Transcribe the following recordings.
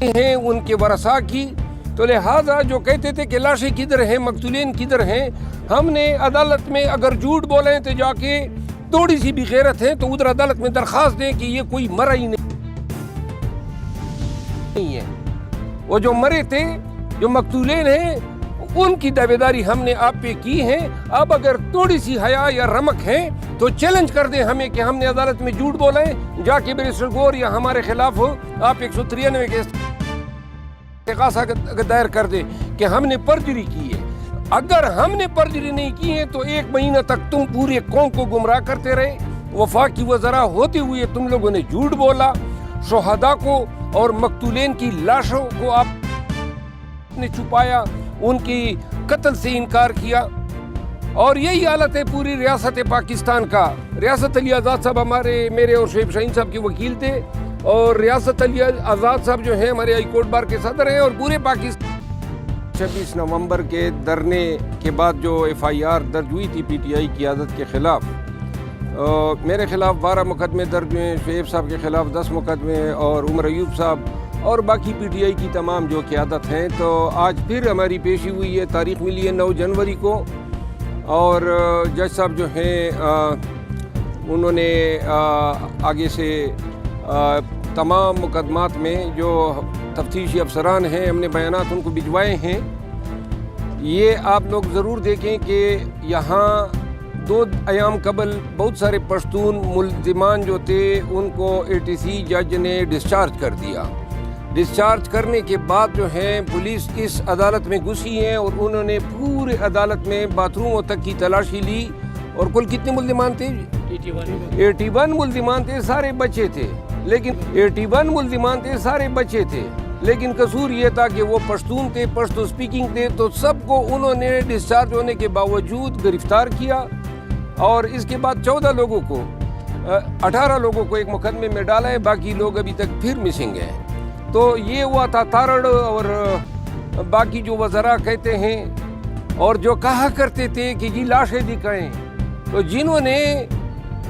ہیں ان کے ورثاء کی، تو لہٰذا جو کہتے تھے کہ لاشیں کدھر ہیں، مقتولین کدھر ہیں، ہم نے عدالت میں اگر جھوٹ بولیں تو جا کے تھوڑی سی بھی غیرت ہے تو ادھر عدالت میں درخواست دیں کہ یہ کوئی مرا ہی نہیں ہے، وہ جو مرے تھے، جو مقتولین ہیں، ان کی دعویداری ہم نے آپ پہ کی ہے۔ اب اگر تھوڑی سی حیا یا رمق ہے تو چیلنج کر دیں ہمیں کہ ہم نے عدالت میں جھوٹ بولا ہے، جا کے بیرسٹر گور یا ہمارے خلاف آپ 193 کے استغاثہ دائر کر دیں کہ ہم نے پرجری کی ہے۔ اگر ہم نے پرجری نہیں کی ہے تو 1 مہینہ تک تم پورے قوم کو گمراہ کرتے رہے، وفاقی وزراء ہوتے ہوئے تم لوگوں نے جھوٹ بولا، شہداء کو اور مقتولین کی لاشوں کو آپ نے چھپایا، ان کی قتل سے انکار کیا، اور یہی حالت ہے پوری ریاست پاکستان کا۔ ریاست علی آزاد صاحب میرے اور شعیب شاہین صاحب کے وکیل تھے، اور ریاست علی آزاد صاحب جو ہیں ہمارے ہائی کورٹ بار کے صدر ہیں، اور پورے پاکستان 26 نومبر کے دھرنے کے بعد جو FIR درج ہوئی تھی PTI قیادت کے خلاف، میرے خلاف 12 مقدمے درج ہوئے، شعیب صاحب کے خلاف 10 مقدمے، اور عمر ایوب صاحب اور باقی PTI کی تمام جو قیادت ہیں۔ تو آج پھر ہماری پیشی ہوئی ہے، تاریخ ملی ہے 9 جنوری کو، اور جج صاحب جو ہیں انہوں نے آگے سے تمام مقدمات میں جو تفتیشی افسران ہیں ہم نے بیانات ان کو بھجوائے ہیں۔ یہ آپ لوگ ضرور دیکھیں کہ یہاں 2 ایام قبل بہت سارے پشتون ملزمان جو تھے ان کو ATC جج نے ڈسچارج کر دیا۔ ڈسچارج کرنے کے بعد جو ہے پولیس اس عدالت میں گھسی ہے، اور انہوں نے پورے عدالت میں باتھ روموں تک کی تلاشی لی، اور کل کتنے ملزمان تھے؟ 81 ملزمان تھے، سارے بچے تھے، لیکن 81 ملزمان تھے، سارے بچے تھے، لیکن قصور یہ تھا کہ وہ پشتون تھے، پشتو سپیکنگ تھے، تو سب کو انہوں نے ڈسچارج ہونے کے باوجود گرفتار کیا، اور اس کے بعد 14 لوگوں کو 18 لوگوں کو ایک مقدمے میں ڈالا ہے، باقی لوگ ابھی تک پھر مسنگ ہیں۔ تو یہ ہوا تھا تارڑ، اور باقی جو وزراء کہتے ہیں اور جو کہا کرتے تھے کہ جی لاشیں دکھائیں، تو جنہوں نے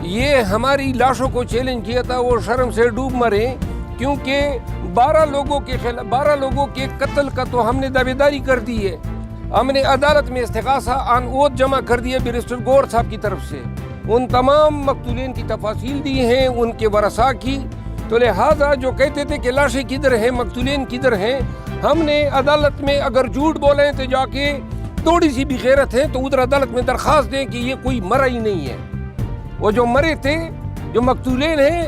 یہ ہماری لاشوں کو چیلنج کیا تھا وہ شرم سے ڈوب مرے، کیونکہ 12 لوگوں کے قتل کا تو ہم نے دعویداری کر دی ہے۔ ہم نے عدالت میں استغاثہ آن اوتھ جمع کر دیا بیرسٹر گور صاحب کی طرف سے، ان تمام مقتولین کی تفاصیل دی ہیں، ان کے ورثاء کی، تو لہٰذا جو کہتے تھے کہ لاشیں کدھر ہیں، مقتولین کدھر ہیں، ہم نے عدالت میں اگر جھوٹ بولیں تو جا کے تھوڑی سی بھی غیرت ہے تو ادھر عدالت میں درخواست دیں کہ یہ کوئی مرا ہی نہیں ہے، وہ جو مرے تھے، جو مقتولین ہیں،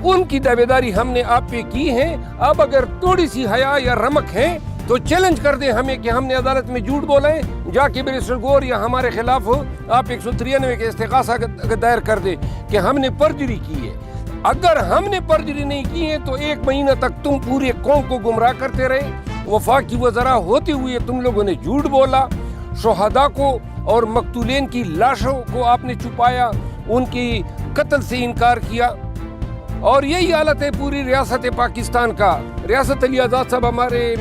ان کی دعویداری ہم نے آپ پہ کی ہے۔ اب اگر تھوڑی سی حیا یا رمق ہے تو چیلنج کر دیں ہمیں کہ ہم نے عدالت میں جھوٹ بولا ہے، جا کے بیرسٹر گور یا ہمارے خلاف آپ 193 کے استغاثہ دائر کر دیں کہ ہم نے پرجری کی ہے۔ اگر ہم نے پرجری نہیں کی ہے تو 1 مہینہ تک تم پورے قوم کو گمراہ کرتے رہے، وفاقی وزراء ہوتے ہوئے تم لوگوں نے جھوٹ بولا، شہداء کو اور مقتولین کی لاشوں کو آپ نے چھپایا، ان کی قتل سے انکار کیا، اور یہی حالت ہے پوری ریاست پاکستان کا۔ ریاست علی آزاد صاحب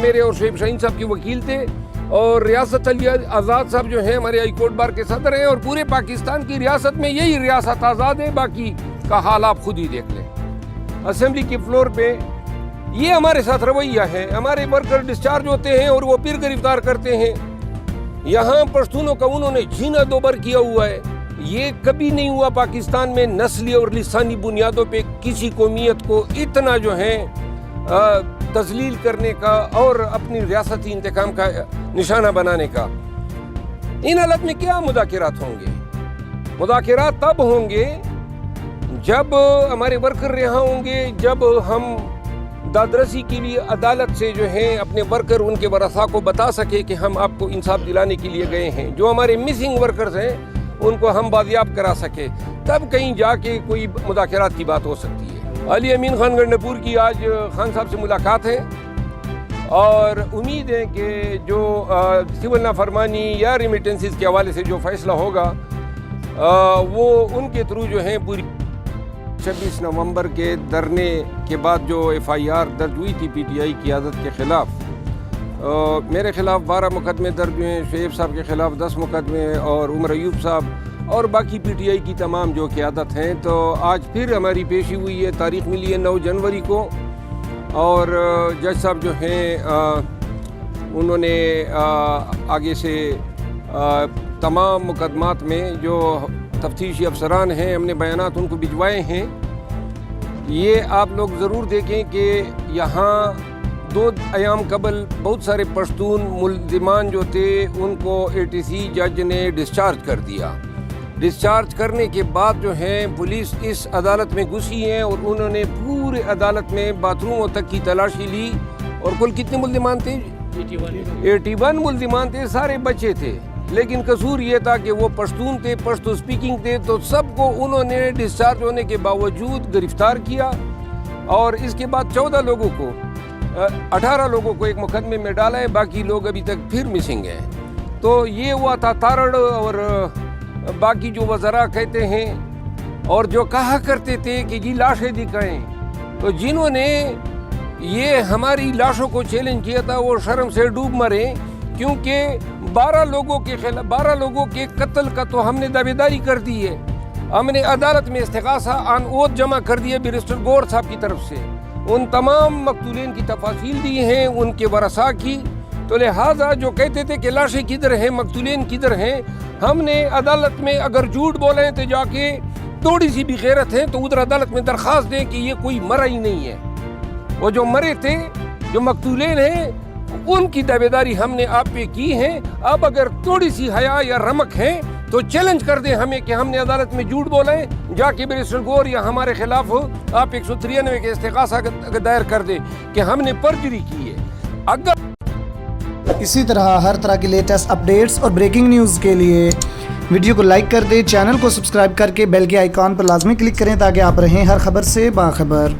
میرے اور شعیب شاہین صاحب کے وکیل تھے، اور ریاست علی آزاد صاحب جو ہیں ہمارے ہائی کورٹ بار کے صدر ہیں، اور پورے پاکستان کی ریاست میں یہی ریاست آزاد ہے، باقی کا حال آپ خود ہی دیکھ لیں۔ اسمبلی کے فلور پہ یہ ہمارے ساتھ رویہ ہے، ہمارے ورکر ڈسچارج ہوتے ہیں اور وہ پھر گرفتار کرتے ہیں۔ یہاں پشتونوں کا انہوں نے جھینا دوبر کیا ہوا ہے، یہ کبھی نہیں ہوا پاکستان میں نسلی اور لسانی بنیادوں پہ کسی قومیت کو اتنا جو ہے تذلیل کرنے کا اور اپنی ریاستی انتقام کا نشانہ بنانے کا۔ ان حالت میں کیا مذاکرات ہوں گے؟ مذاکرات تب ہوں گے جب ہمارے ورکر رہا ہوں گے، جب ہم دادرسی کے لیے عدالت سے جو ہیں اپنے ورکر، ان کے ورثاء کو بتا سکے کہ ہم آپ کو انصاف دلانے کے لیے گئے ہیں، جو ہمارے مسنگ ورکرز ہیں ان کو ہم بازیاب کرا سکے، تب کہیں جا کے کوئی مذاکرات کی بات ہو سکتی ہے۔ علی امین خان گنڈپور کی آج خان صاحب سے ملاقات ہے، اور امید ہے کہ جو سول نافرمانی یا ریمیٹنسز کے حوالے سے جو فیصلہ ہوگا وہ ان کے تھرو جو ہیں پوری 26 نومبر کے دھرنے کے بعد جو FIR درج ہوئی تھی PTI قیادت کے خلاف، میرے خلاف 12 مقدمے درج ہوئے، شعیب صاحب کے خلاف 10 مقدمے، اور عمر ایوب صاحب اور باقی PTI کی تمام جو قیادت ہیں۔ تو آج پھر ہماری پیشی ہوئی ہے، تاریخ ملی ہے 9 جنوری کو، اور جج صاحب جو ہیں انہوں نے آگے سے تمام مقدمات میں جو تفتیشی افسران ہیں ہم نے بیانات ان کو بھجوائے ہیں. یہ آپ لوگ ضرور دیکھیں کہ یہاں 2 ایام قبل بہت سارے پشتون ملزمان جو تھے ان کو ATC جج نے ڈسچارج کر دیا. ڈسچارج کرنے کے بعد جو ہے پولیس اس عدالت میں گھسی ہے اور انہوں نے پورے عدالت میں باتھ روموں تک کی تلاشی لی. اور کل کتنے ملزمان تھے؟ 81 ملزمان تھے. سارے بچے تھے، لیکن قصور یہ تھا کہ وہ پشتون تھے، پشتو سپیکنگ تھے، تو سب کو انہوں نے ڈسچارج ہونے کے باوجود گرفتار کیا. اور اس کے بعد 18 لوگوں کو ایک مقدمے میں ڈالا ہے. باقی لوگ ابھی تک پھر مسنگ ہیں. تو یہ ہوا تھا تارڑ. اور باقی جو وزراء کہتے ہیں اور جو کہا کرتے تھے کہ جی لاشیں دکھائیں، تو جنہوں نے یہ ہماری لاشوں کو چیلنج کیا تھا وہ شرم سے ڈوب مرے، کیونکہ 12 لوگوں کے قتل کا تو ہم نے دعویداری کر دی ہے. ہم نے عدالت میں استغاثہ آن اوتھ جمع کر دیے بیرسٹر گور صاحب کی طرف سے. ان تمام مقتولین کی تفاصیل دی ہیں، ان کے ورثاء کی. تو لہٰذا جو کہتے تھے کہ لاشیں کدھر ہیں، مقتولین کدھر ہیں، ہم نے عدالت میں اگر جھوٹ بولیں تو جا کے تھوڑی سی بھی غیرت ہے تو ادھر عدالت میں درخواست دیں کہ یہ کوئی مرا ہی نہیں ہے. وہ جو مرے تھے، جو مقتولین ہیں، ان کی دعویداری ہم نے آپ پہ کی ہے. اب اگر تھوڑی سی حیا یا رمق ہے تو چیلنج کر دیں ہمیں کہ ہم نے عدالت میں جھوٹ بولا ہے. جا کے بیرسٹر گور یا ہمارے خلاف آپ 193 کے استغاثہ دائر کر دیں کہ ہم نے پرجری کی ہے. اگر اسی طرح ہر طرح کی لیٹسٹ اپڈیٹس اور بریکنگ نیوز کے لیے ویڈیو کو لائک کر دیں، چینل کو سبسکرائب کر کے بیل کے آئیکن پر لازمی کلک کریں تاکہ آپ رہیں ہر خبر سے باخبر.